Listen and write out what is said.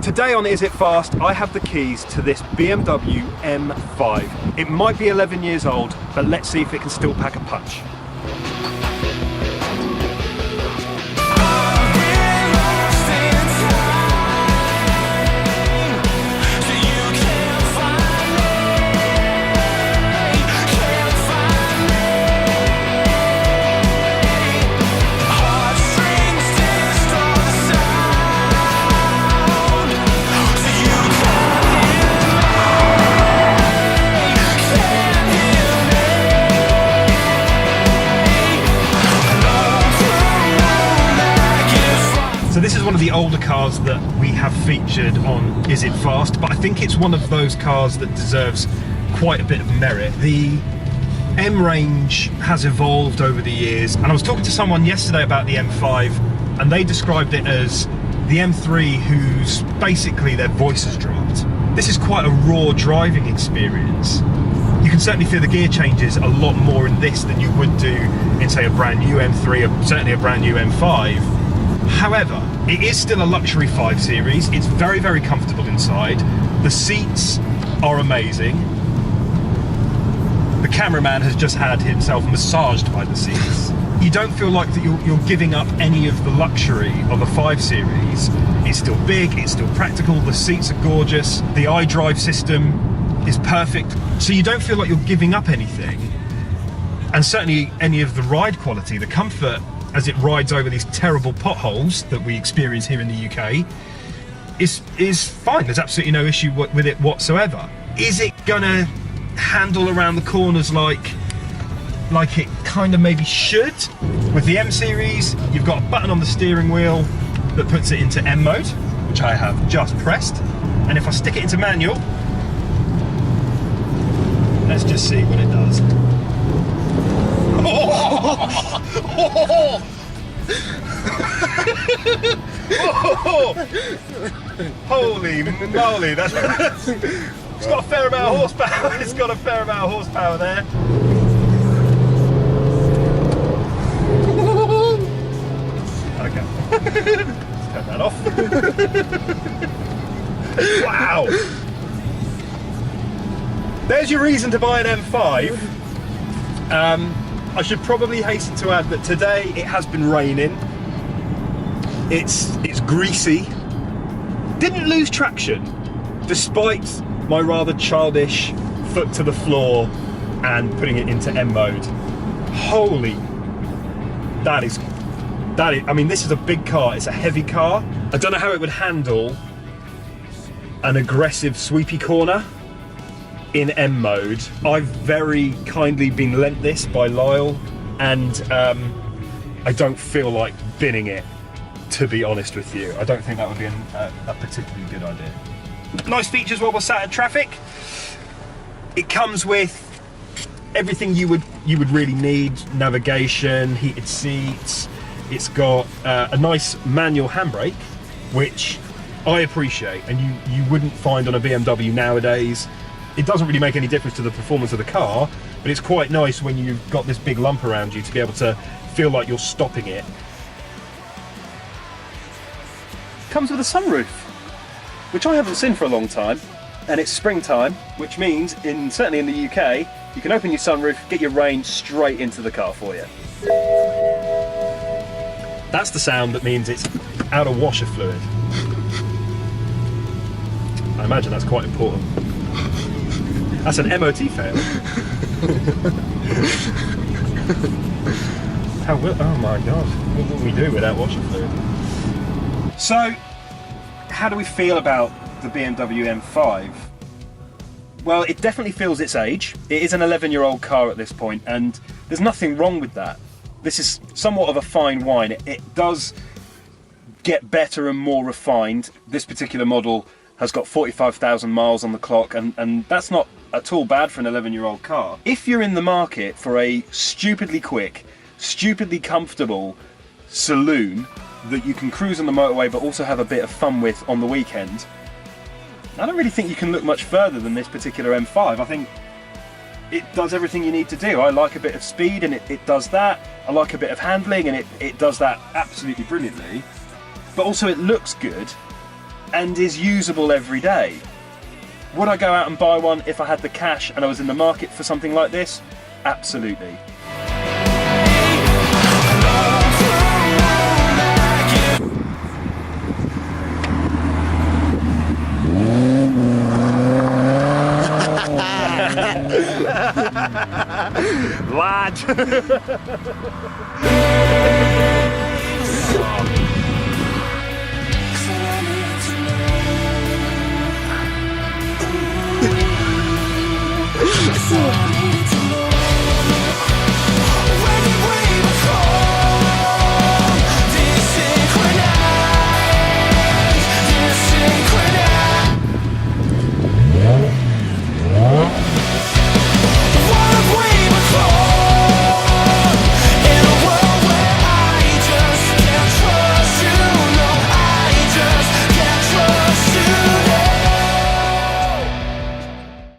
Today on Is It Fast, I have the keys to this BMW M5. It might be 11 years old, but let's see if it can still pack a punch. So this is one of the older cars that we have featured on Is It Fast, but I think it's one of those cars that deserves quite a bit of merit. The M range has evolved over the years, and I was talking to someone yesterday about the M5, and they described it as the M3 whose basically their voice has dropped. This is quite a raw driving experience. You can certainly feel the gear changes a lot more in this than you would do in, say, a brand new M3 or certainly a brand new M5. However, it is still a luxury 5 Series. It's very, very comfortable inside. The seats are amazing. The cameraman has just had himself massaged by the seats. You don't feel like that you're giving up any of the luxury of a 5 Series. It's still big, it's still practical, the seats are gorgeous, the iDrive system is perfect. So you don't feel like you're giving up anything. And certainly any of the ride quality, the comfort, as it rides over these terrible potholes that we experience here in the UK, is fine. There's absolutely no issue with it whatsoever. Is it gonna handle around the corners like it kind of maybe should? With the M Series, you've got a button on the steering wheel that puts it into M mode, which I have just pressed. And if I stick it into manual, let's just see what it does. Holy moly, that's it's got a fair amount of horsepower. It's got a fair amount of horsepower there. Okay. Let's turn that off. Wow. There's your reason to buy an M5. I should probably hasten to add that today it has been raining. It's greasy. Didn't lose traction, despite my rather childish foot to the floor and putting it into M mode. Holy, that is, I mean, this is a big car, it's a heavy car. I don't know how it would handle an aggressive sweepy corner in M mode. I've very kindly been lent this by Lyle, and I don't feel like binning it, to be honest with you. I don't think that would be a particularly good idea. Nice features while we're sat in traffic. It comes with everything you would really need: navigation, heated seats. It's got a nice manual handbrake, which I appreciate, and you wouldn't find on a BMW nowadays. It doesn't really make any difference to the performance of the car, but it's quite nice when you've got this big lump around you to be able to feel like you're stopping it. Comes with a sunroof, which I haven't seen for a long time, and it's springtime, which means certainly in the UK, you can open your sunroof, get your rain straight into the car for you. That's the sound that means it's out of washer fluid. I imagine that's quite important. That's an MOT fail. Oh my god, what will we do without washer fluid? So, how do we feel about the BMW M5? Well, it definitely feels its age. It is an 11-year-old car at this point, and there's nothing wrong with that. This is somewhat of a fine wine. It does get better and more refined. This particular model has got 45,000 miles on the clock, and that's not at all bad for an 11-year-old car. If you're in the market for a stupidly quick, stupidly comfortable saloon that you can cruise on the motorway but also have a bit of fun with on the weekend, I don't really think you can look much further than this particular M5. I think it does everything you need to do. I like a bit of speed, and it does that. I like a bit of handling, and it does that absolutely brilliantly. But also it looks good. and is usable every day. Would I go out and buy one if I had the cash and I was in the market for something like this? Absolutely. Lad!